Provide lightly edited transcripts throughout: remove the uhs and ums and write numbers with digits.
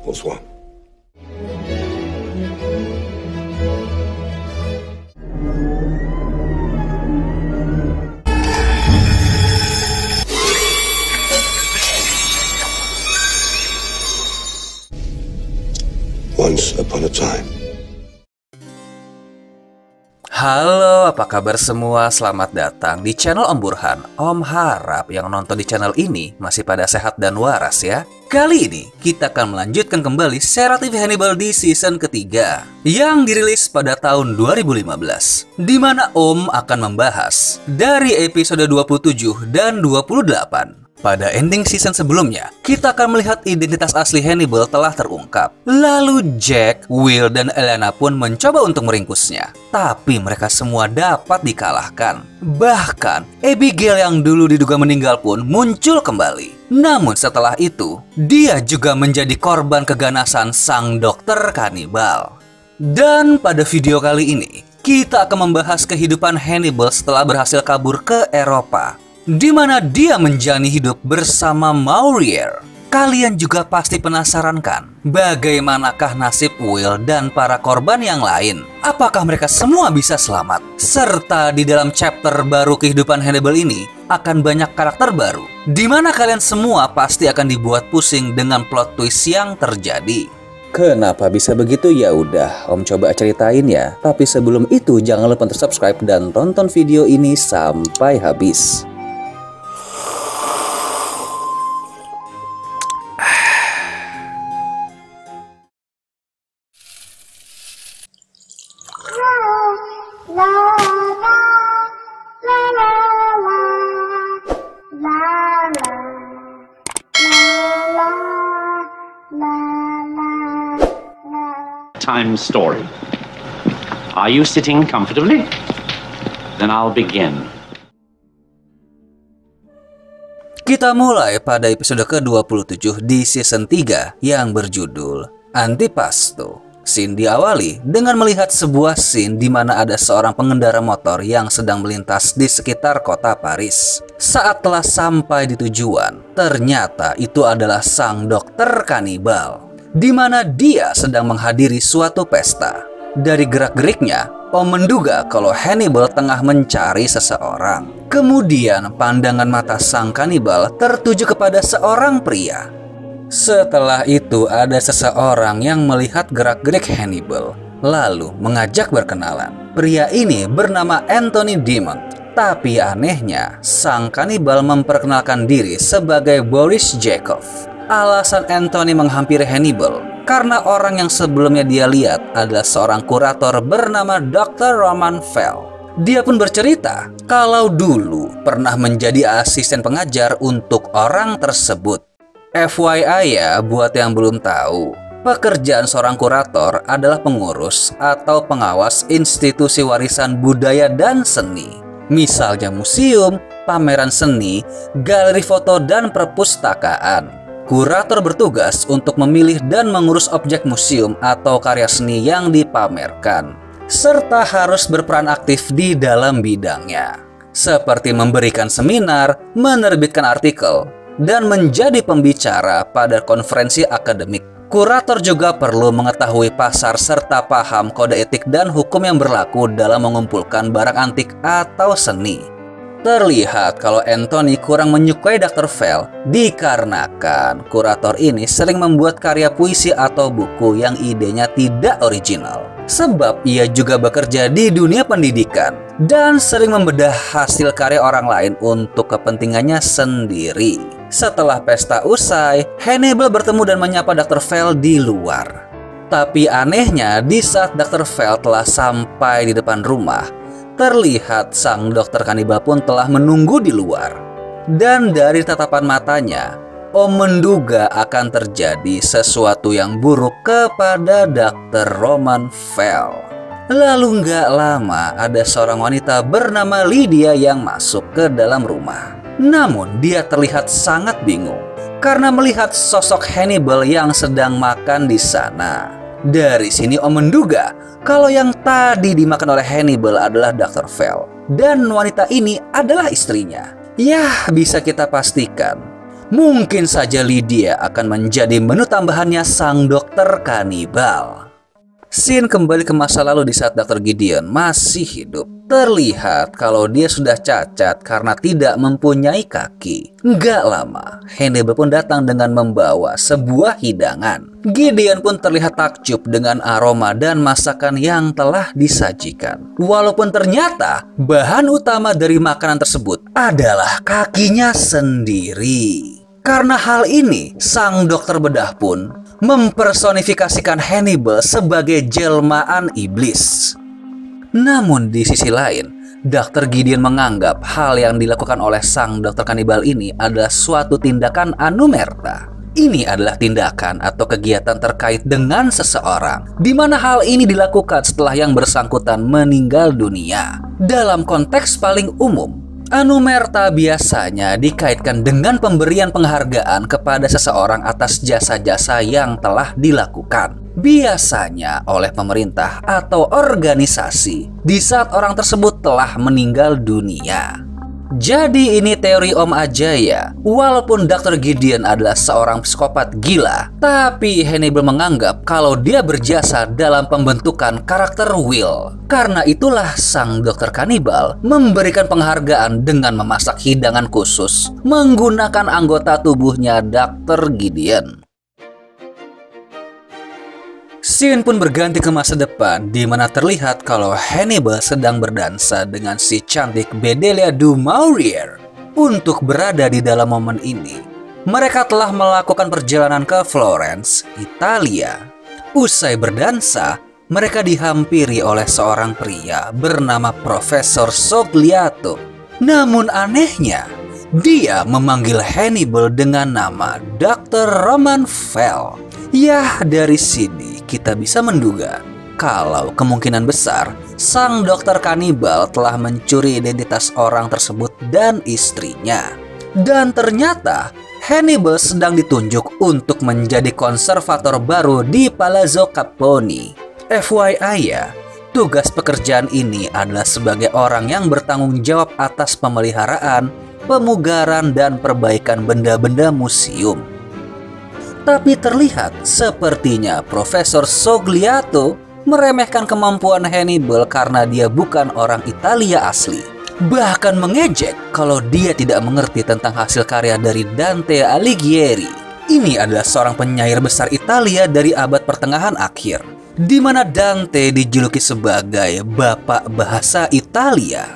Bonsoir. Once upon a time. Halo, apa kabar semua? Selamat datang di channel Om Burhan. Om harap yang nonton di channel ini masih pada sehat dan waras ya. Kali ini kita akan melanjutkan kembali serial TV Hannibal di season ketiga yang dirilis pada tahun 2015, di mana Om akan membahas dari episode 27 dan 28. Pada ending season sebelumnya, kita akan melihat identitas asli Hannibal telah terungkap. Lalu Jack, Will, dan Elena pun mencoba untuk meringkusnya. Tapi mereka semua dapat dikalahkan. Bahkan, Abigail yang dulu diduga meninggal pun muncul kembali. Namun setelah itu, dia juga menjadi korban keganasan sang dokter kanibal. Dan pada video kali ini, kita akan membahas kehidupan Hannibal setelah berhasil kabur ke Eropa, di mana dia menjalani hidup bersama Maurier. Kalian juga pasti penasaran kan, bagaimanakah nasib Will dan para korban yang lain? Apakah mereka semua bisa selamat? Serta di dalam chapter baru kehidupan Hannibal ini akan banyak karakter baru, di mana kalian semua pasti akan dibuat pusing dengan plot twist yang terjadi. Kenapa bisa begitu? Ya udah, Om coba ceritain ya. Tapi sebelum itu jangan lupa untuk subscribe dan tonton video ini sampai habis. Time story. Are you sitting comfortably? Then I'll begin. Kita mulai pada episode ke-27 di season 3 yang berjudul Antipasto. Scene diawali dengan melihat sebuah scene di mana ada seorang pengendara motor yang sedang melintas di sekitar kota Paris. Saat telah sampai di tujuan, ternyata itu adalah sang dokter kanibal, di mana dia sedang menghadiri suatu pesta. Dari gerak-geriknya, Om menduga kalau Hannibal tengah mencari seseorang. Kemudian pandangan mata sang kanibal tertuju kepada seorang pria. Setelah itu ada seseorang yang melihat gerak-gerik Hannibal, lalu mengajak berkenalan. Pria ini bernama Anthony Demont. Tapi anehnya, sang kanibal memperkenalkan diri sebagai Boris Jakov. Alasan Anthony menghampiri Hannibal karena orang yang sebelumnya dia lihat adalah seorang kurator bernama Dr. Roman Fell. Dia pun bercerita kalau dulu pernah menjadi asisten pengajar untuk orang tersebut. FYI ya, buat yang belum tahu, pekerjaan seorang kurator adalah pengurus atau pengawas institusi warisan budaya dan seni. Misalnya museum, pameran seni, galeri foto, dan perpustakaan. Kurator bertugas untuk memilih dan mengurus objek museum atau karya seni yang dipamerkan, serta harus berperan aktif di dalam bidangnya, seperti memberikan seminar, menerbitkan artikel, dan menjadi pembicara pada konferensi akademik. Kurator juga perlu mengetahui pasar serta paham kode etik dan hukum yang berlaku dalam mengumpulkan barang antik atau seni. Terlihat kalau Anthony kurang menyukai Dr. Fell dikarenakan kurator ini sering membuat karya puisi atau buku yang idenya tidak original. Sebab ia juga bekerja di dunia pendidikan dan sering membedah hasil karya orang lain untuk kepentingannya sendiri. Setelah pesta usai, Hannibal bertemu dan menyapa Dr. Fell di luar. Tapi anehnya, di saat Dr. Fell telah sampai di depan rumah, terlihat sang dokter kanibal pun telah menunggu di luar. Dan dari tatapan matanya, Om menduga akan terjadi sesuatu yang buruk kepada Dr. Roman Fell. Lalu nggak lama ada seorang wanita bernama Lydia yang masuk ke dalam rumah. Namun dia terlihat sangat bingung karena melihat sosok Hannibal yang sedang makan di sana. Dari sini Om menduga kalau yang tadi dimakan oleh Hannibal adalah Dr. Fell dan wanita ini adalah istrinya. Yah, bisa kita pastikan Mungkin saja Lydia akan menjadi menu tambahannya sang dokter kanibal. Scene kembali ke masa lalu di saat Dr. Gideon masih hidup. Terlihat kalau dia sudah cacat karena tidak mempunyai kaki. Nggak lama, Hannibal pun datang dengan membawa sebuah hidangan. Gideon pun terlihat takjub dengan aroma dan masakan yang telah disajikan. Walaupun ternyata bahan utama dari makanan tersebut adalah kakinya sendiri. Karena hal ini, sang dokter bedah pun mempersonifikasikan Hannibal sebagai jelmaan iblis. Namun di sisi lain, Dr. Gideon menganggap hal yang dilakukan oleh sang dokter kanibal ini adalah suatu tindakan anumerta. Ini adalah tindakan atau kegiatan terkait dengan seseorang, di mana hal ini dilakukan setelah yang bersangkutan meninggal dunia. Dalam konteks paling umum, anumerta biasanya dikaitkan dengan pemberian penghargaan kepada seseorang atas jasa-jasa yang telah dilakukan. Biasanya oleh pemerintah atau organisasi di saat orang tersebut telah meninggal dunia. Jadi ini teori Om Ajaya. Walaupun Dr. Gideon adalah seorang psikopat gila, tapi Hannibal menganggap kalau dia berjasa dalam pembentukan karakter Will. Karena itulah sang dokter kanibal memberikan penghargaan dengan memasak hidangan khusus menggunakan anggota tubuhnya Dr. Gideon. Scene pun berganti ke masa depan, di mana terlihat kalau Hannibal sedang berdansa dengan si cantik Bedelia du Maurier. Untuk berada di dalam momen ini, mereka telah melakukan perjalanan ke Florence, Italia. Usai berdansa, mereka dihampiri oleh seorang pria bernama Profesor Sogliato. Namun anehnya, dia memanggil Hannibal dengan nama Dr. Roman Fell. Yah, dari sini kita bisa menduga kalau kemungkinan besar sang dokter kanibal telah mencuri identitas orang tersebut dan istrinya. Dan ternyata Hannibal sedang ditunjuk untuk menjadi konservator baru di Palazzo Capponi. FYI ya, tugas pekerjaan ini adalah sebagai orang yang bertanggung jawab atas pemeliharaan, pemugaran, dan perbaikan benda-benda museum. Tapi terlihat sepertinya Profesor Sogliato meremehkan kemampuan Hannibal karena dia bukan orang Italia asli. Bahkan mengejek kalau dia tidak mengerti tentang hasil karya dari Dante Alighieri. Ini adalah seorang penyair besar Italia dari abad pertengahan akhir, di mana Dante dijuluki sebagai Bapak Bahasa Italia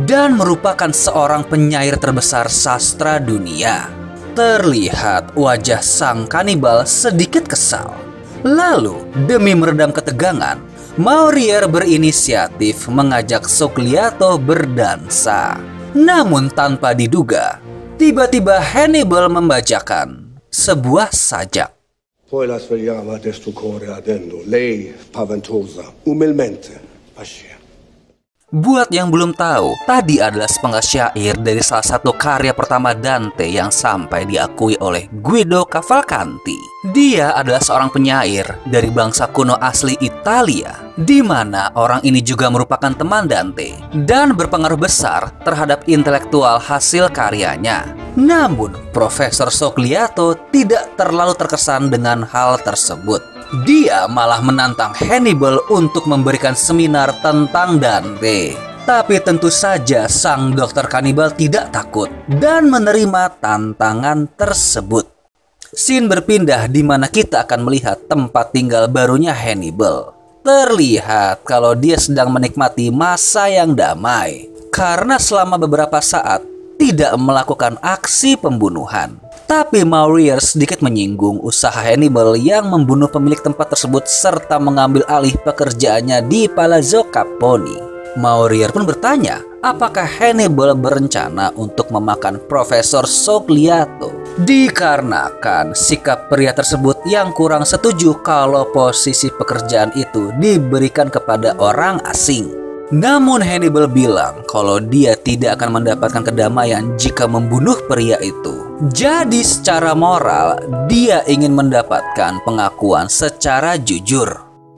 dan merupakan seorang penyair terbesar sastra dunia. Terlihat wajah sang kanibal sedikit kesal. Lalu, demi meredam ketegangan, Maurier berinisiatif mengajak Sogliato berdansa. Namun tanpa diduga, tiba-tiba Hannibal membacakan sebuah sajak. Poi la svegliava desto cuore ardendo, lei spaventosa, umilmente, pascia. Buat yang belum tahu, tadi adalah sepenggal syair dari salah satu karya pertama Dante yang sampai diakui oleh Guido Cavalcanti. Dia adalah seorang penyair dari bangsa kuno asli Italia, di mana orang ini juga merupakan teman Dante dan berpengaruh besar terhadap intelektual hasil karyanya. Namun, Profesor Sogliato tidak terlalu terkesan dengan hal tersebut. Dia malah menantang Hannibal untuk memberikan seminar tentang Dante. Tapi tentu saja sang dokter kanibal tidak takut dan menerima tantangan tersebut. Scene berpindah di mana kita akan melihat tempat tinggal barunya Hannibal. Terlihat kalau dia sedang menikmati masa yang damai karena selama beberapa saat tidak melakukan aksi pembunuhan. Tapi Maurier sedikit menyinggung usaha Hannibal yang membunuh pemilik tempat tersebut serta mengambil alih pekerjaannya di Palazzo Capponi. Maurier pun bertanya, apakah Hannibal berencana untuk memakan Profesor Sogliato? Dikarenakan sikap pria tersebut yang kurang setuju kalau posisi pekerjaan itu diberikan kepada orang asing. Namun Hannibal bilang kalau dia tidak akan mendapatkan kedamaian jika membunuh pria itu. Jadi secara moral, dia ingin mendapatkan pengakuan secara jujur.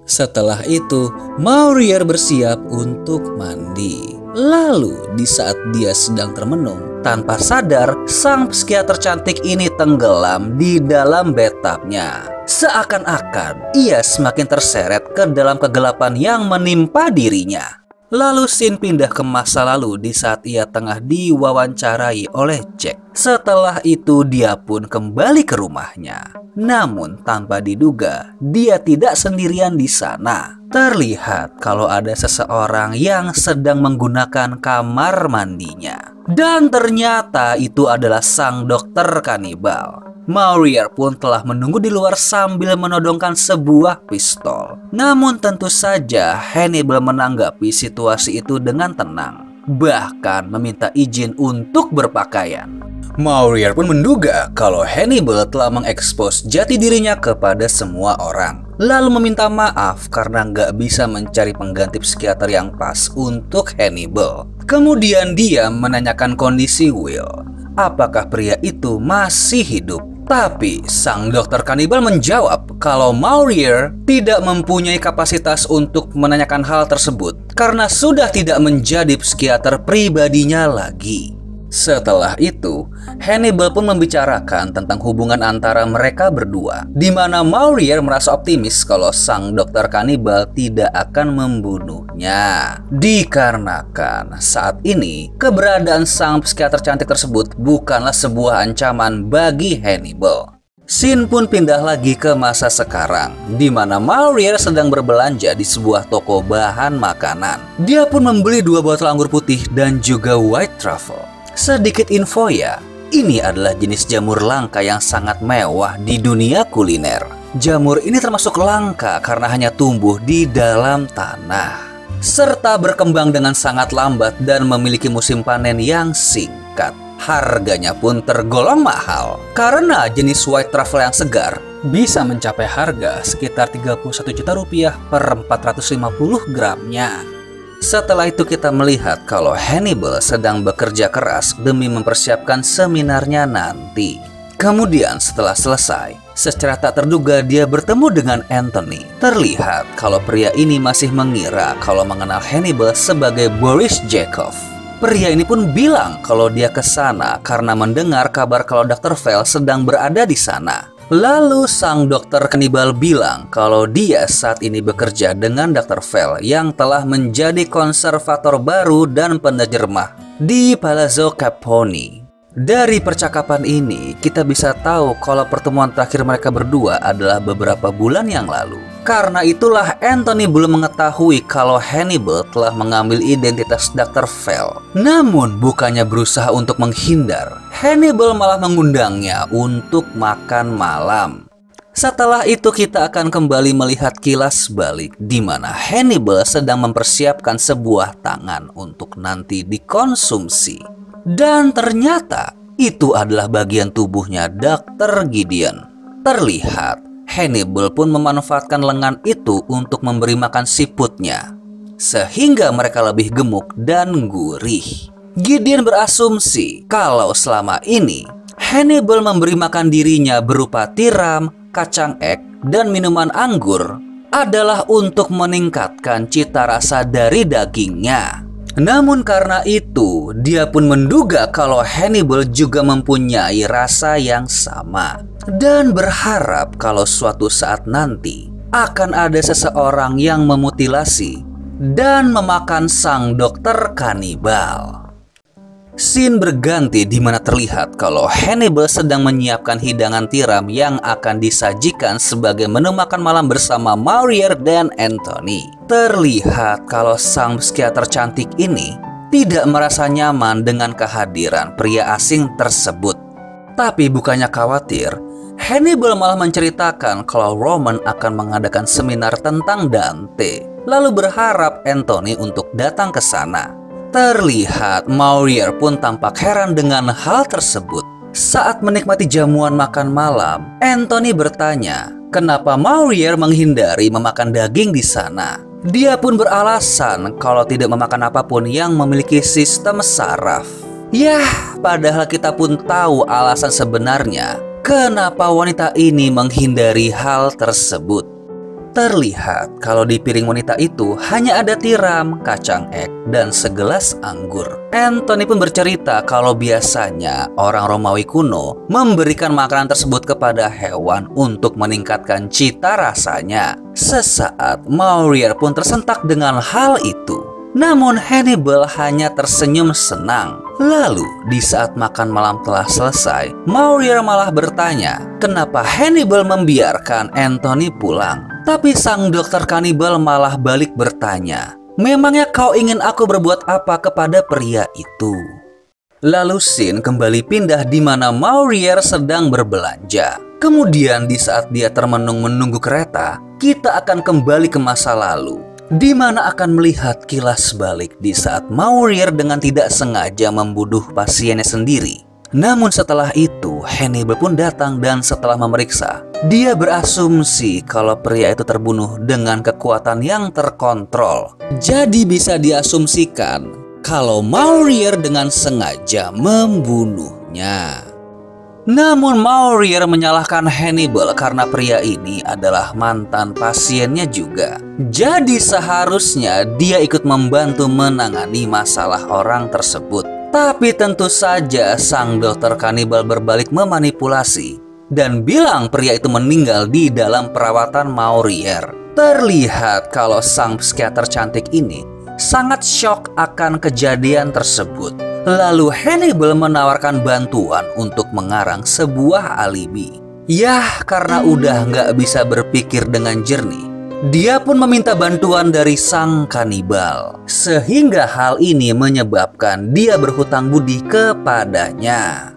Setelah itu, Maurier bersiap untuk mandi. Lalu di saat dia sedang termenung, tanpa sadar sang psikiater cantik ini tenggelam di dalam bathtubnya. Seakan-akan ia semakin terseret ke dalam kegelapan yang menimpa dirinya. Lalu scene pindah ke masa lalu di saat ia tengah diwawancarai oleh Jack. Setelah itu dia pun kembali ke rumahnya. Namun tanpa diduga, dia tidak sendirian di sana. Terlihat kalau ada seseorang yang sedang menggunakan kamar mandinya. Dan ternyata itu adalah sang dokter kanibal. Maurier pun telah menunggu di luar sambil menodongkan sebuah pistol. Namun tentu saja Hannibal menanggapi situasi itu dengan tenang, bahkan meminta izin untuk berpakaian. Maurier pun menduga kalau Hannibal telah mengekspos jati dirinya kepada semua orang, lalu meminta maaf karena nggak bisa mencari pengganti psikiater yang pas untuk Hannibal. Kemudian dia menanyakan kondisi Will, apakah pria itu masih hidup. Tapi sang dokter kanibal menjawab kalau Maurier tidak mempunyai kapasitas untuk menanyakan hal tersebut karena sudah tidak menjadi psikiater pribadinya lagi. Setelah itu, Hannibal pun membicarakan tentang hubungan antara mereka berdua, di mana Maurier merasa optimis kalau sang dokter kanibal tidak akan membunuhnya. Dikarenakan saat ini, keberadaan sang psikiater cantik tersebut bukanlah sebuah ancaman bagi Hannibal. Scene pun pindah lagi ke masa sekarang, di mana Maurier sedang berbelanja di sebuah toko bahan makanan. Dia pun membeli 2 botol anggur putih dan juga white truffle. Sedikit info ya, ini adalah jenis jamur langka yang sangat mewah di dunia kuliner. Jamur ini termasuk langka karena hanya tumbuh di dalam tanah, serta berkembang dengan sangat lambat dan memiliki musim panen yang singkat. Harganya pun tergolong mahal, karena jenis white truffle yang segar bisa mencapai harga sekitar 31 juta rupiah per 450 gramnya. Setelah itu kita melihat kalau Hannibal sedang bekerja keras demi mempersiapkan seminarnya nanti. Kemudian setelah selesai, secara tak terduga dia bertemu dengan Anthony. Terlihat kalau pria ini masih mengira kalau mengenal Hannibal sebagai Boris Jakov. Pria ini pun bilang kalau dia ke sana karena mendengar kabar kalau Dr. Fell sedang berada di sana. Lalu sang dokter kanibal bilang kalau dia saat ini bekerja dengan Dr. Fell yang telah menjadi konservator baru dan penerjemah di Palazzo Capponi. Dari percakapan ini, kita bisa tahu kalau pertemuan terakhir mereka berdua adalah beberapa bulan yang lalu. Karena itulah Anthony belum mengetahui kalau Hannibal telah mengambil identitas Dr. Fell. Namun bukannya berusaha untuk menghindar, Hannibal malah mengundangnya untuk makan malam. Setelah itu kita akan kembali melihat kilas balik di mana Hannibal sedang mempersiapkan sebuah tangan untuk nanti dikonsumsi. Dan ternyata itu adalah bagian tubuhnya Dr. Gideon. Terlihat Hannibal pun memanfaatkan lengan itu untuk memberi makan siputnya, sehingga mereka lebih gemuk dan gurih. Gideon berasumsi kalau selama ini Hannibal memberi makan dirinya berupa tiram, kacang ek, dan minuman anggur adalah untuk meningkatkan cita rasa dari dagingnya. Namun karena itu, dia pun menduga kalau Hannibal juga mempunyai rasa yang sama dan berharap kalau suatu saat nanti akan ada seseorang yang memutilasi dan memakan sang dokter kanibal. Scene berganti di mana terlihat kalau Hannibal sedang menyiapkan hidangan tiram yang akan disajikan sebagai menu makan malam bersama Maurier dan Anthony. Terlihat kalau sang psikiater cantik ini tidak merasa nyaman dengan kehadiran pria asing tersebut. Tapi bukannya khawatir, Hannibal malah menceritakan kalau Roman akan mengadakan seminar tentang Dante, lalu berharap Anthony untuk datang ke sana. Terlihat Maurier pun tampak heran dengan hal tersebut. Saat menikmati jamuan makan malam, Anthony bertanya, kenapa Maurier menghindari memakan daging di sana. Dia pun beralasan kalau tidak memakan apapun yang memiliki sistem saraf. Yah, padahal kita pun tahu alasan sebenarnya kenapa wanita ini menghindari hal tersebut. terlihat kalau di piring wanita itu hanya ada tiram, kacang ek, dan segelas anggur. Anthony pun bercerita kalau biasanya orang Romawi kuno memberikan makanan tersebut kepada hewan untuk meningkatkan cita rasanya. Sesaat Maurier pun tersentak dengan hal itu. Namun Hannibal hanya tersenyum senang. Lalu di saat makan malam telah selesai, Maurier malah bertanya kenapa Hannibal membiarkan Anthony pulang. Tapi sang dokter kanibal malah balik bertanya, memangnya kau ingin aku berbuat apa kepada pria itu? Lalu scene kembali pindah di mana Maurier sedang berbelanja. Kemudian di saat dia termenung menunggu kereta, kita akan kembali ke masa lalu, di mana akan melihat kilas balik di saat Maurier dengan tidak sengaja membunuh pasiennya sendiri. Namun setelah itu Hannibal pun datang dan setelah memeriksa, dia berasumsi kalau pria itu terbunuh dengan kekuatan yang terkontrol. Jadi bisa diasumsikan kalau Maurier dengan sengaja membunuhnya. Namun Maurier menyalahkan Hannibal karena pria ini adalah mantan pasiennya juga. Jadi seharusnya dia ikut membantu menangani masalah orang tersebut. Tapi tentu saja sang dokter kanibal berbalik memanipulasi dan bilang pria itu meninggal di dalam perawatan Maurier. Terlihat kalau sang psikiater cantik ini sangat syok akan kejadian tersebut. Lalu Hannibal menawarkan bantuan untuk mengarang sebuah alibi. Yah, karena udah nggak bisa berpikir dengan jernih, dia pun meminta bantuan dari sang kanibal. Sehingga hal ini menyebabkan dia berhutang budi kepadanya.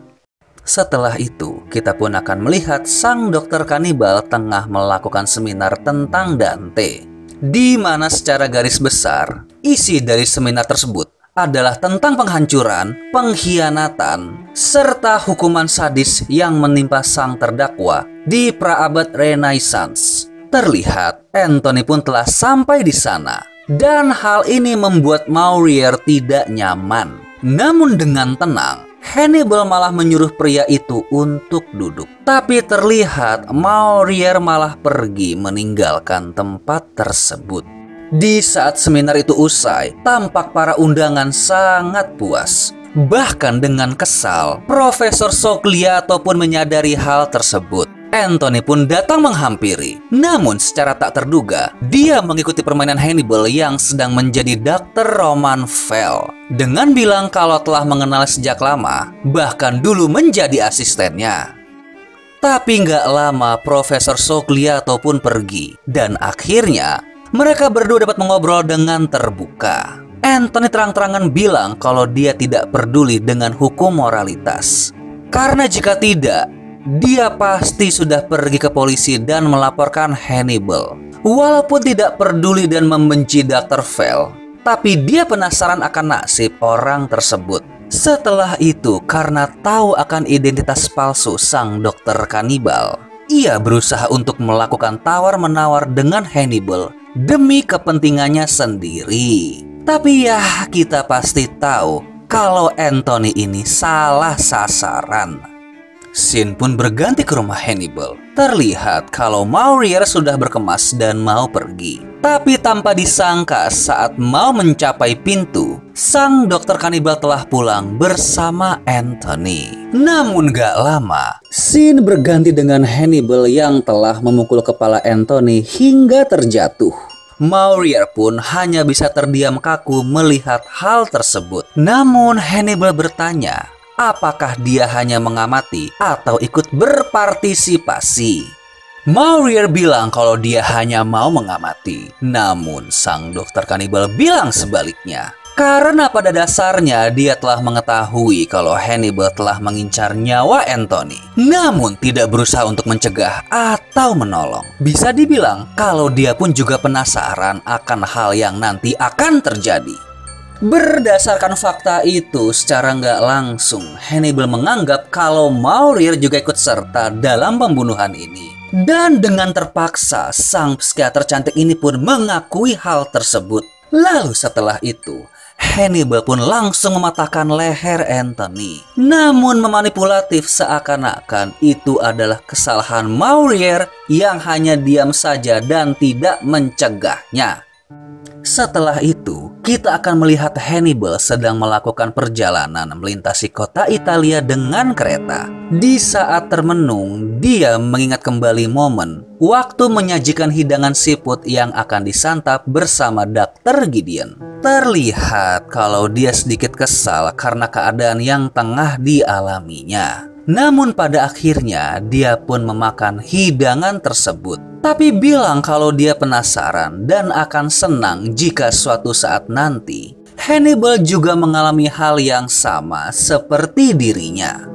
Setelah itu, kita pun akan melihat sang dokter kanibal tengah melakukan seminar tentang Dante, di mana secara garis besar, isi dari seminar tersebut adalah tentang penghancuran, pengkhianatan, serta hukuman sadis yang menimpa sang terdakwa di praabad Renaissance. Terlihat Anthony pun telah sampai di sana, dan hal ini membuat Maurier tidak nyaman. Namun dengan tenang, Hannibal malah menyuruh pria itu untuk duduk. Tapi terlihat Maurier malah pergi meninggalkan tempat tersebut. Di saat seminar itu usai, tampak para undangan sangat puas. Bahkan dengan kesal, Profesor Sogliato pun menyadari hal tersebut. Anthony pun datang menghampiri. Namun secara tak terduga, dia mengikuti permainan Hannibal yang sedang menjadi Dr. Roman Fell, dengan bilang kalau telah mengenal sejak lama, bahkan dulu menjadi asistennya. Tapi nggak lama Profesor Sogliato pun pergi, dan akhirnya mereka berdua dapat mengobrol dengan terbuka. Anthony terang-terangan bilang kalau dia tidak peduli dengan hukum moralitas. Karena jika tidak, dia pasti sudah pergi ke polisi dan melaporkan Hannibal. Walaupun tidak peduli dan membenci Dr. Fell, tapi dia penasaran akan nasib orang tersebut. Setelah itu, karena tahu akan identitas palsu sang dokter kanibal, ia berusaha untuk melakukan tawar-menawar dengan Hannibal demi kepentingannya sendiri. Tapi ya, kita pasti tahu kalau Anthony ini salah sasaran. Scene pun berganti ke rumah Hannibal. Terlihat kalau Maurier sudah berkemas dan mau pergi. Tapi tanpa disangka saat mau mencapai pintu, sang dokter kanibal telah pulang bersama Anthony. Namun gak lama, scene berganti dengan Hannibal yang telah memukul kepala Anthony hingga terjatuh. Maurier pun hanya bisa terdiam kaku melihat hal tersebut. Namun Hannibal bertanya, apakah dia hanya mengamati atau ikut berpartisipasi? Maurier bilang kalau dia hanya mau mengamati. Namun sang dokter kanibal bilang sebaliknya. Karena pada dasarnya dia telah mengetahui kalau Hannibal telah mengincar nyawa Anthony, namun tidak berusaha untuk mencegah atau menolong. Bisa dibilang kalau dia pun juga penasaran akan hal yang nanti akan terjadi. Berdasarkan fakta itu, secara nggak langsung Hannibal menganggap kalau Maurier juga ikut serta dalam pembunuhan ini. Dan dengan terpaksa, sang psikiater cantik ini pun mengakui hal tersebut. Lalu setelah itu, Hannibal pun langsung mematahkan leher Anthony. Namun memanipulatif seakan-akan itu adalah kesalahan Maurier yang hanya diam saja dan tidak mencegahnya. Setelah itu, kita akan melihat Hannibal sedang melakukan perjalanan melintasi kota Italia dengan kereta. Di saat termenung, dia mengingat kembali momen waktu menyajikan hidangan siput yang akan disantap bersama Dr. Gideon. Terlihat kalau dia sedikit kesal karena keadaan yang tengah dialaminya. Namun pada akhirnya dia pun memakan hidangan tersebut. Tapi bilang kalau dia penasaran dan akan senang jika suatu saat nanti Hannibal juga mengalami hal yang sama seperti dirinya.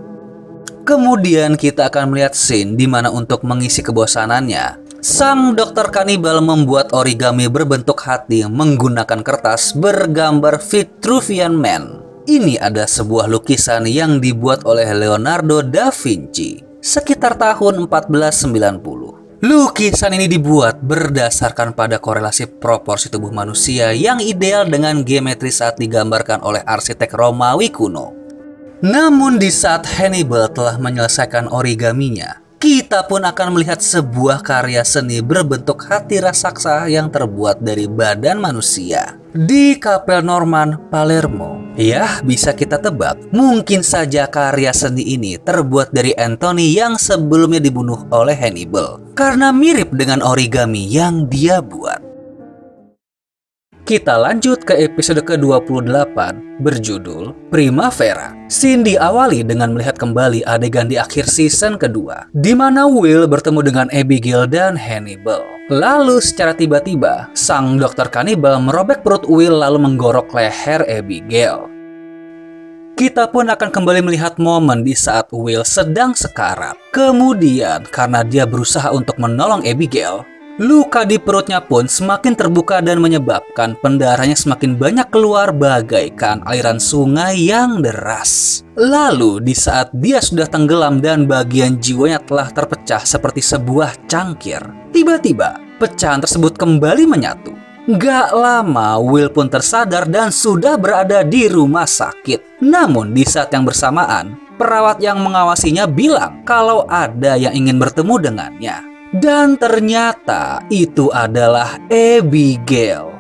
Kemudian kita akan melihat scene di mana untuk mengisi kebosanannya, sang dokter kanibal membuat origami berbentuk hati menggunakan kertas bergambar Vitruvian Man. Ini ada sebuah lukisan yang dibuat oleh Leonardo da Vinci sekitar tahun 1490. Lukisan ini dibuat berdasarkan pada korelasi proporsi tubuh manusia yang ideal dengan geometri saat digambarkan oleh arsitek Romawi kuno. Namun di saat Hannibal telah menyelesaikan origaminya, kita pun akan melihat sebuah karya seni berbentuk hati raksasa yang terbuat dari badan manusia di Kapel Norman, Palermo. Ya, bisa kita tebak, mungkin saja karya seni ini terbuat dari Anthony yang sebelumnya dibunuh oleh Hannibal, karena mirip dengan origami yang dia buat. Kita lanjut ke episode ke-28 berjudul Primavera. Scene diawali dengan melihat kembali adegan di akhir season kedua, di mana Will bertemu dengan Abigail dan Hannibal. Lalu secara tiba-tiba, sang dokter kanibal merobek perut Will lalu menggorok leher Abigail. Kita pun akan kembali melihat momen di saat Will sedang sekarat. Kemudian karena dia berusaha untuk menolong Abigail, luka di perutnya pun semakin terbuka dan menyebabkan pendarahannya semakin banyak keluar bagaikan aliran sungai yang deras. Lalu di saat dia sudah tenggelam dan bagian jiwanya telah terpecah seperti sebuah cangkir, tiba-tiba pecahan tersebut kembali menyatu. Gak lama Will pun tersadar dan sudah berada di rumah sakit. Namun di saat yang bersamaan, perawat yang mengawasinya bilang kalau ada yang ingin bertemu dengannya. Dan ternyata itu adalah Abigail.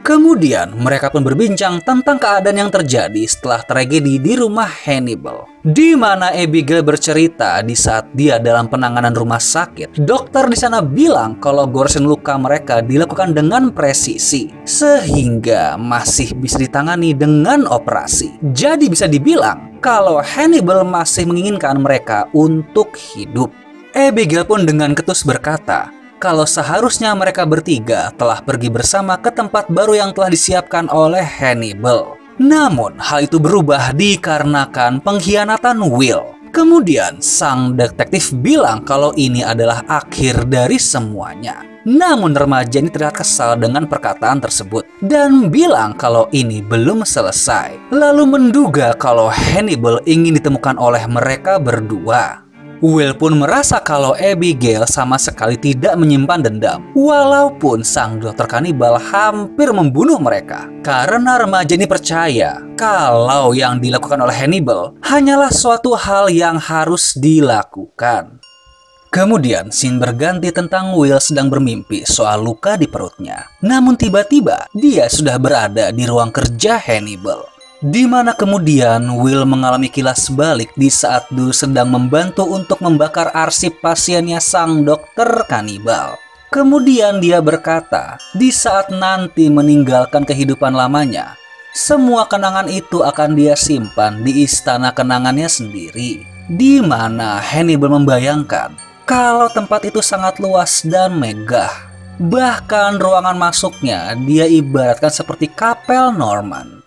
Kemudian mereka pun berbincang tentang keadaan yang terjadi setelah tragedi di rumah Hannibal, di mana Abigail bercerita di saat dia dalam penanganan rumah sakit. Dokter di sana bilang kalau goresan luka mereka dilakukan dengan presisi sehingga masih bisa ditangani dengan operasi. Jadi bisa dibilang kalau Hannibal masih menginginkan mereka untuk hidup. Abigail pun dengan ketus berkata kalau seharusnya mereka bertiga telah pergi bersama ke tempat baru yang telah disiapkan oleh Hannibal. Namun hal itu berubah dikarenakan pengkhianatan Will. Kemudian sang detektif bilang kalau ini adalah akhir dari semuanya. Namun remaja ini terlihat kesal dengan perkataan tersebut dan bilang kalau ini belum selesai. Lalu menduga kalau Hannibal ingin ditemukan oleh mereka berdua. Will pun merasa kalau Abigail sama sekali tidak menyimpan dendam, walaupun sang dokter kanibal hampir membunuh mereka. Karena remaja ini percaya kalau yang dilakukan oleh Hannibal hanyalah suatu hal yang harus dilakukan. Kemudian scene berganti tentang Will sedang bermimpi soal luka di perutnya. Namun tiba-tiba dia sudah berada di ruang kerja Hannibal, di mana kemudian Will mengalami kilas balik di saat dulu sedang membantu untuk membakar arsip pasiennya sang dokter kanibal. Kemudian dia berkata, di saat nanti meninggalkan kehidupan lamanya, semua kenangan itu akan dia simpan di istana kenangannya sendiri, di mana Hannibal membayangkan kalau tempat itu sangat luas dan megah. Bahkan ruangan masuknya dia ibaratkan seperti kapel Norman.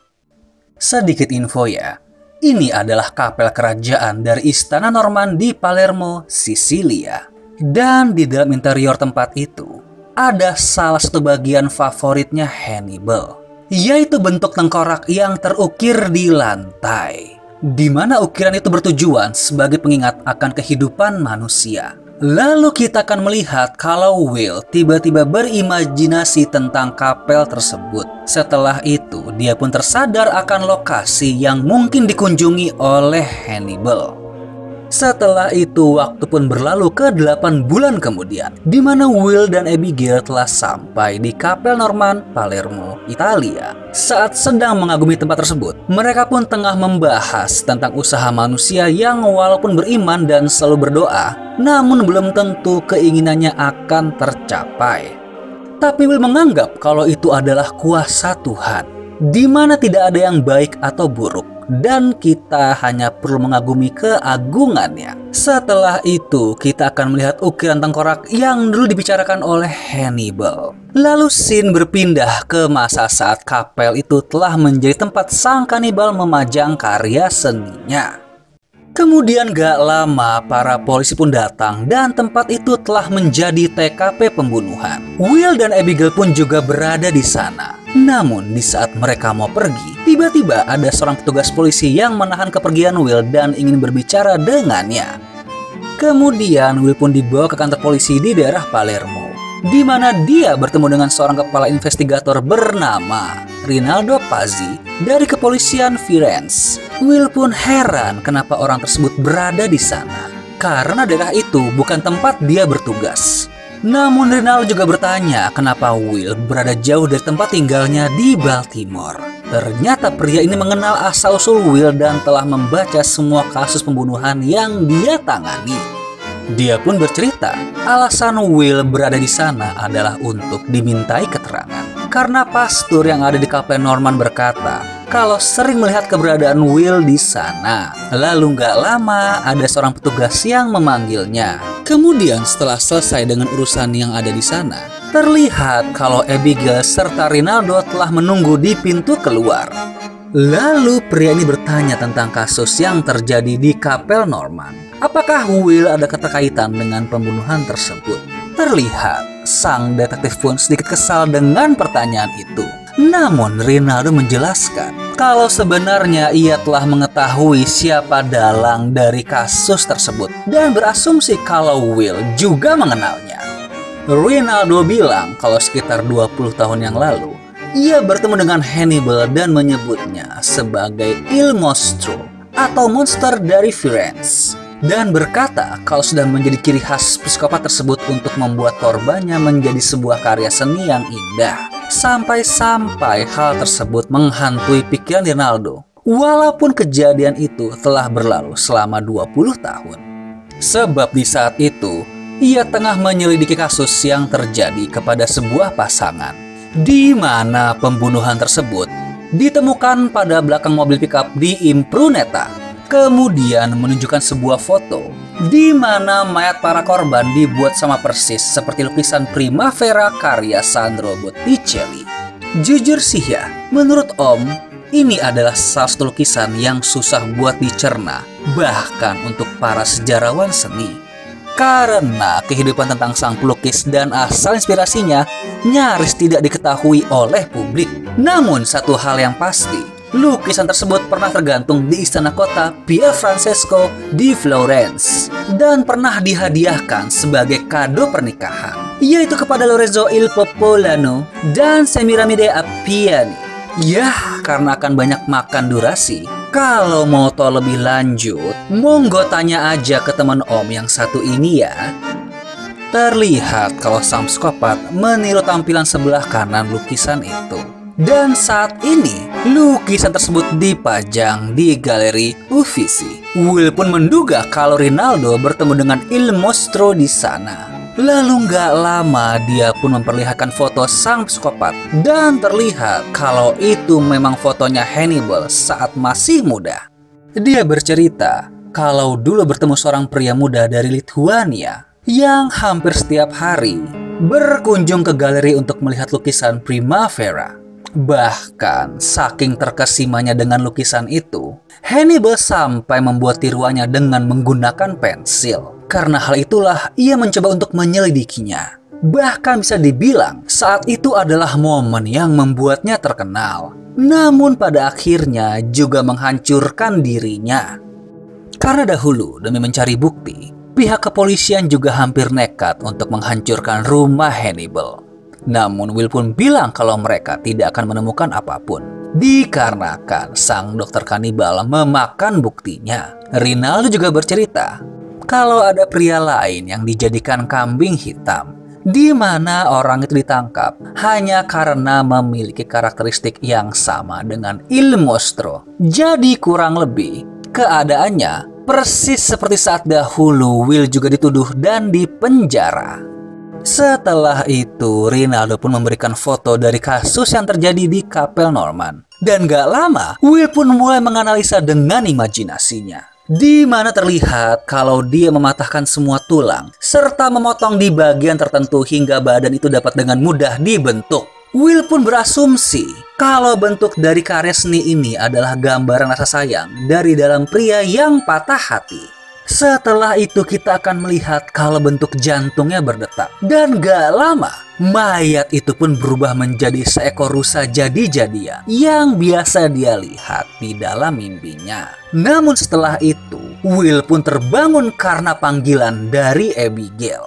Sedikit info ya, ini adalah kapel kerajaan dari Istana Norman di Palermo, Sisilia. Dan di dalam interior tempat itu, ada salah satu bagian favoritnya Hannibal, yaitu bentuk tengkorak yang terukir di lantai, di mana ukiran itu bertujuan sebagai pengingat akan kehidupan manusia. Lalu kita akan melihat kalau Will tiba-tiba berimajinasi tentang kapel tersebut. Setelah itu, dia pun tersadar akan lokasi yang mungkin dikunjungi oleh Hannibal. Setelah itu, waktu pun berlalu ke 8 bulan kemudian, di mana Will dan Abigail telah sampai di Kapel Norman, Palermo, Italia. Saat sedang mengagumi tempat tersebut, mereka pun tengah membahas tentang usaha manusia yang walaupun beriman dan selalu berdoa, namun belum tentu keinginannya akan tercapai. Tapi Will menganggap kalau itu adalah kuasa Tuhan, di mana tidak ada yang baik atau buruk, dan kita hanya perlu mengagumi keagungannya. Setelah itu, kita akan melihat ukiran tengkorak yang dulu dibicarakan oleh Hannibal. Lalu scene berpindah ke masa saat kapel itu telah menjadi tempat sang kanibal memajang karya seninya. Kemudian gak lama para polisi pun datang dan tempat itu telah menjadi TKP pembunuhan. Will dan Abigail pun juga berada di sana. Namun di saat mereka mau pergi, tiba-tiba ada seorang petugas polisi yang menahan kepergian Will dan ingin berbicara dengannya. Kemudian Will pun dibawa ke kantor polisi di daerah Palermo, di mana dia bertemu dengan seorang kepala investigator bernama Rinaldo Pazzi dari kepolisian Firenze. Will pun heran kenapa orang tersebut berada di sana, karena daerah itu bukan tempat dia bertugas. Namun Rinaldo juga bertanya kenapa Will berada jauh dari tempat tinggalnya di Baltimore. Ternyata pria ini mengenal asal-usul Will dan telah membaca semua kasus pembunuhan yang dia tangani. Dia pun bercerita, alasan Will berada di sana adalah untuk dimintai keterangan. Karena pastor yang ada di Kapel Norman berkata kalau sering melihat keberadaan Will di sana. Lalu gak lama ada seorang petugas yang memanggilnya. Kemudian setelah selesai dengan urusan yang ada di sana, terlihat kalau Abigail serta Rinaldo telah menunggu di pintu keluar. Lalu pria ini bertanya tentang kasus yang terjadi di Kapel Norman. Apakah Will ada keterkaitan dengan pembunuhan tersebut? Terlihat sang detektif pun sedikit kesal dengan pertanyaan itu. Namun Rinaldo menjelaskan kalau sebenarnya ia telah mengetahui siapa dalang dari kasus tersebut dan berasumsi kalau Will juga mengenalnya. Rinaldo bilang kalau sekitar 20 tahun yang lalu ia bertemu dengan Hannibal dan menyebutnya sebagai Il Mostro atau monster dari Firenze, dan berkata kalau sudah menjadi ciri khas psikopat tersebut untuk membuat korbannya menjadi sebuah karya seni yang indah. Sampai-sampai hal tersebut menghantui pikiran Rinaldo, walaupun kejadian itu telah berlalu selama 20 tahun. Sebab di saat itu, ia tengah menyelidiki kasus yang terjadi kepada sebuah pasangan, di mana pembunuhan tersebut ditemukan pada belakang mobil pickup di Impruneta. Kemudian menunjukkan sebuah foto di mana mayat para korban dibuat sama persis seperti lukisan Primavera karya Sandro Botticelli. Jujur sih ya, menurut Om, ini adalah salah satu lukisan yang susah buat dicerna, bahkan untuk para sejarawan seni. Karena kehidupan tentang sang pelukis dan asal inspirasinya nyaris tidak diketahui oleh publik. Namun satu hal yang pasti, lukisan tersebut pernah tergantung di istana kota Pier Francesco di Florence dan pernah dihadiahkan sebagai kado pernikahan, yaitu kepada Lorenzo il Popolano dan Semiramide Appiani. Yah, karena akan banyak makan durasi, kalau mau tahu lebih lanjut, monggo tanya aja ke teman Om yang satu ini ya. Terlihat kalau sang psikopat meniru tampilan sebelah kanan lukisan itu. Dan saat ini, lukisan tersebut dipajang di galeri Uffizi. Will pun menduga kalau Rinaldo bertemu dengan Il Mostro di sana. Lalu gak lama dia pun memperlihatkan foto sang psikopat. Dan terlihat kalau itu memang fotonya Hannibal saat masih muda. Dia bercerita kalau dulu bertemu seorang pria muda dari Lithuania yang hampir setiap hari berkunjung ke galeri untuk melihat lukisan Primavera. Bahkan saking terkesimanya dengan lukisan itu, Hannibal sampai membuat tiruannya dengan menggunakan pensil. Karena hal itulah ia mencoba untuk menyelidikinya. Bahkan bisa dibilang saat itu adalah momen yang membuatnya terkenal. Namun pada akhirnya juga menghancurkan dirinya. Karena dahulu demi mencari bukti, pihak kepolisian juga hampir nekat untuk menghancurkan rumah Hannibal. Namun Will pun bilang kalau mereka tidak akan menemukan apapun. dikarenakan sang dokter kanibal memakan buktinya. Rinaldo juga bercerita kalau ada pria lain yang dijadikan kambing hitam, di mana orang itu ditangkap hanya karena memiliki karakteristik yang sama dengan Il Mostro. Jadi kurang lebih keadaannya persis seperti saat dahulu Will juga dituduh dan dipenjara. Setelah itu, Rinaldo pun memberikan foto dari kasus yang terjadi di Kapel Norman. Dan gak lama, Will pun mulai menganalisa dengan imajinasinya, di mana terlihat kalau dia mematahkan semua tulang serta memotong di bagian tertentu hingga badan itu dapat dengan mudah dibentuk. Will pun berasumsi kalau bentuk dari karya seni ini adalah gambaran rasa sayang dari dalam pria yang patah hati. Setelah itu kita akan melihat kalau bentuk jantungnya berdetak. Dan gak lama, mayat itu pun berubah menjadi seekor rusa jadi-jadian yang biasa dia lihat di dalam mimpinya. Namun setelah itu, Will pun terbangun karena panggilan dari Abigail.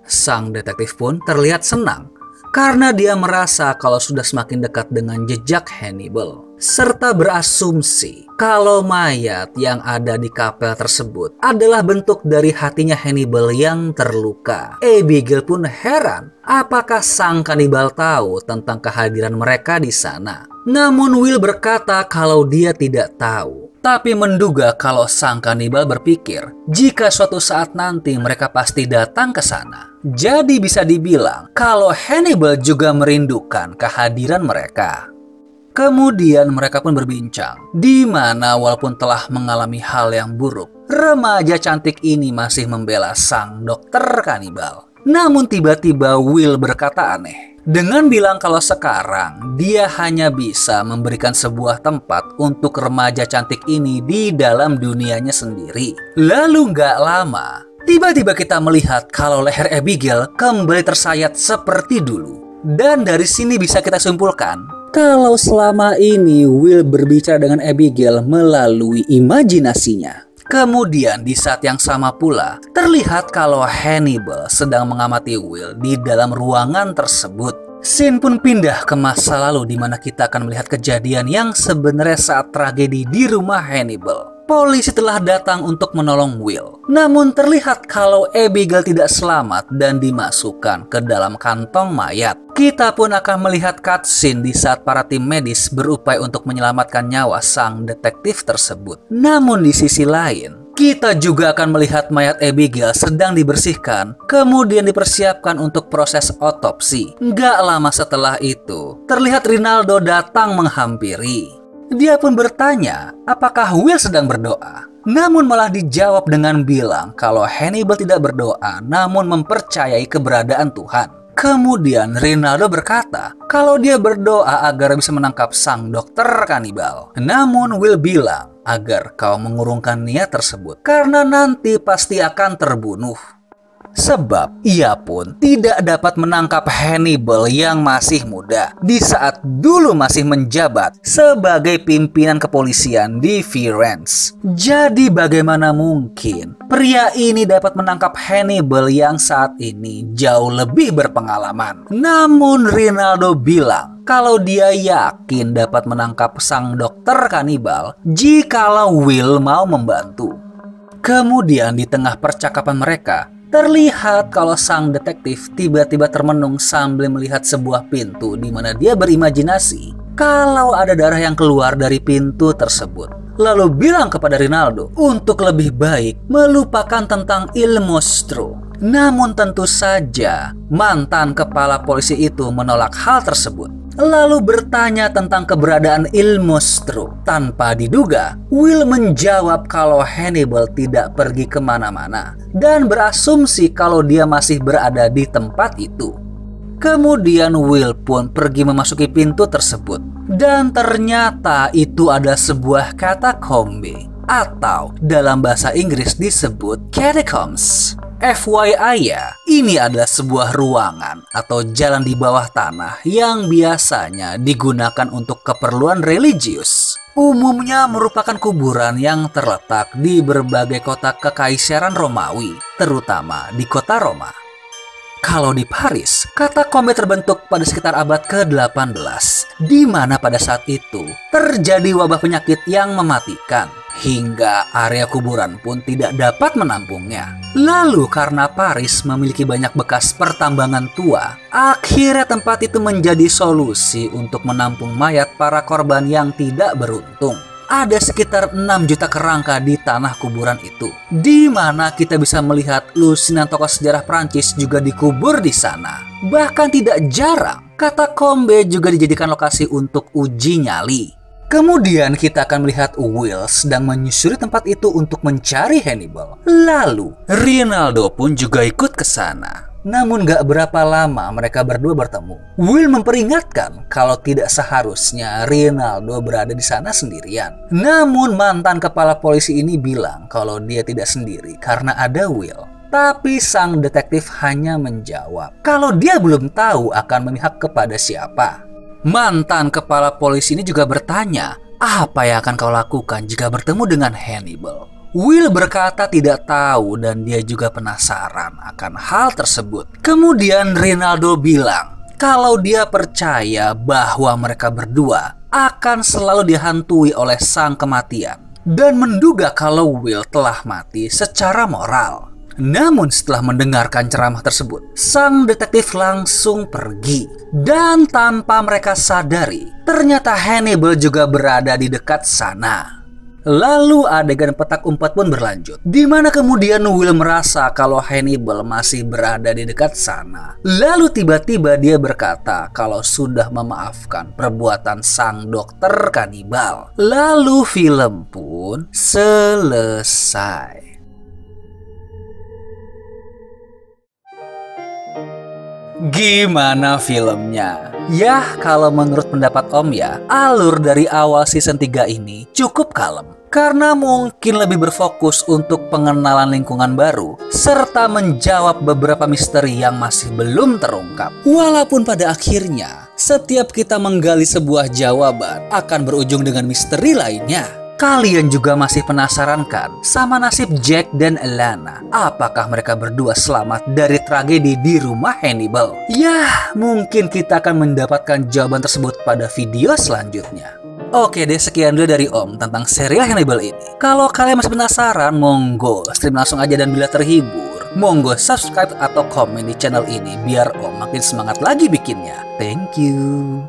Sang detektif pun terlihat senang karena dia merasa kalau sudah semakin dekat dengan jejak Hannibal, serta berasumsi kalau mayat yang ada di kapel tersebut adalah bentuk dari hatinya Hannibal yang terluka. Abigail pun heran apakah sang kanibal tahu tentang kehadiran mereka di sana. Namun Will berkata kalau dia tidak tahu, tapi menduga kalau sang kanibal berpikir jika suatu saat nanti mereka pasti datang ke sana. Jadi bisa dibilang kalau Hannibal juga merindukan kehadiran mereka. Kemudian mereka pun berbincang, di mana walaupun telah mengalami hal yang buruk, remaja cantik ini masih membela sang dokter kanibal. Namun tiba-tiba Will berkata aneh, dengan bilang kalau sekarang dia hanya bisa memberikan sebuah tempat untuk remaja cantik ini di dalam dunianya sendiri. Lalu gak lama, tiba-tiba kita melihat kalau leher Abigail kembali tersayat seperti dulu. Dan dari sini bisa kita simpulkan kalau selama ini Will berbicara dengan Abigail melalui imajinasinya. Kemudian di saat yang sama pula, terlihat kalau Hannibal sedang mengamati Will di dalam ruangan tersebut. Scene pun pindah ke masa lalu di mana kita akan melihat kejadian yang sebenarnya saat tragedi di rumah Hannibal. Polisi telah datang untuk menolong Will. Namun terlihat kalau Abigail tidak selamat dan dimasukkan ke dalam kantong mayat. Kita pun akan melihat cutscene di saat para tim medis berupaya untuk menyelamatkan nyawa sang detektif tersebut. Namun di sisi lain, kita juga akan melihat mayat Abigail sedang dibersihkan, kemudian dipersiapkan untuk proses otopsi. Gak lama setelah itu, terlihat Rinaldo datang menghampiri. Dia pun bertanya apakah Will sedang berdoa. Namun malah dijawab dengan bilang kalau Hannibal tidak berdoa namun mempercayai keberadaan Tuhan. Kemudian Rinaldo berkata kalau dia berdoa agar bisa menangkap sang dokter kanibal. Namun Will bilang agar kau mengurungkan niat tersebut karena nanti pasti akan terbunuh. Sebab ia pun tidak dapat menangkap Hannibal yang masih muda di saat dulu masih menjabat sebagai pimpinan kepolisian di Firenze. Jadi bagaimana mungkin pria ini dapat menangkap Hannibal yang saat ini jauh lebih berpengalaman? Namun Rinaldo bilang kalau dia yakin dapat menangkap sang dokter kanibal jikalau Will mau membantu. Kemudian di tengah percakapan mereka, terlihat kalau sang detektif tiba-tiba termenung sambil melihat sebuah pintu di mana dia berimajinasi kalau ada darah yang keluar dari pintu tersebut. Lalu bilang kepada Rinaldo untuk lebih baik melupakan tentang Il Mostro. Namun tentu saja mantan kepala polisi itu menolak hal tersebut. Lalu bertanya tentang keberadaan Il Mostro. Tanpa diduga, Will menjawab kalau Hannibal tidak pergi kemana-mana dan berasumsi kalau dia masih berada di tempat itu. Kemudian Will pun pergi memasuki pintu tersebut. Dan ternyata itu adalah sebuah katakombe atau dalam bahasa Inggris disebut catacombs. FYI ya, ini adalah sebuah ruangan atau jalan di bawah tanah yang biasanya digunakan untuk keperluan religius. Umumnya merupakan kuburan yang terletak di berbagai kota kekaisaran Romawi, terutama di kota Roma. Kalau di Paris, kata kombe terbentuk pada sekitar abad ke-18, di mana pada saat itu terjadi wabah penyakit yang mematikan, hingga area kuburan pun tidak dapat menampungnya. Lalu karena Paris memiliki banyak bekas pertambangan tua, akhirnya tempat itu menjadi solusi untuk menampung mayat para korban yang tidak beruntung. Ada sekitar 6 juta kerangka di tanah kuburan itu, di mana kita bisa melihat lusinan tokoh sejarah Prancis juga dikubur di sana. Bahkan tidak jarang, kata kombe juga dijadikan lokasi untuk uji nyali. Kemudian kita akan melihat Will sedang menyusuri tempat itu untuk mencari Hannibal. Lalu Rinaldo pun juga ikut ke sana. Namun gak berapa lama mereka berdua bertemu. Will memperingatkan kalau tidak seharusnya Rinaldo berada di sana sendirian. Namun mantan kepala polisi ini bilang kalau dia tidak sendiri karena ada Will. Tapi sang detektif hanya menjawab kalau dia belum tahu akan memihak kepada siapa. Mantan kepala polisi ini juga bertanya, apa yang akan kau lakukan jika bertemu dengan Hannibal? Will berkata tidak tahu dan dia juga penasaran akan hal tersebut. Kemudian Rinaldo bilang kalau dia percaya bahwa mereka berdua akan selalu dihantui oleh sang kematian dan menduga kalau Will telah mati secara moral. Namun setelah mendengarkan ceramah tersebut, sang detektif langsung pergi. Dan tanpa mereka sadari, ternyata Hannibal juga berada di dekat sana. Lalu adegan petak umpet pun berlanjut, di mana kemudian Will merasa kalau Hannibal masih berada di dekat sana. Lalu tiba-tiba dia berkata kalau sudah memaafkan perbuatan sang dokter kanibal. Lalu film pun selesai. Gimana filmnya? Yah, kalau menurut pendapat Om ya, alur dari awal season 3 ini cukup kalem. Karena mungkin lebih berfokus untuk pengenalan lingkungan baru, serta menjawab beberapa misteri yang masih belum terungkap. Walaupun pada akhirnya, setiap kita menggali sebuah jawaban akan berujung dengan misteri lainnya. Kalian juga masih penasaran kan sama nasib Jack dan Alana? Apakah mereka berdua selamat dari tragedi di rumah Hannibal? Yah, mungkin kita akan mendapatkan jawaban tersebut pada video selanjutnya. Oke deh, sekian dulu dari Om tentang serial Hannibal ini. Kalau kalian masih penasaran, monggo stream langsung aja, dan bila terhibur, monggo subscribe atau komen di channel ini biar Om makin semangat lagi bikinnya. Thank you.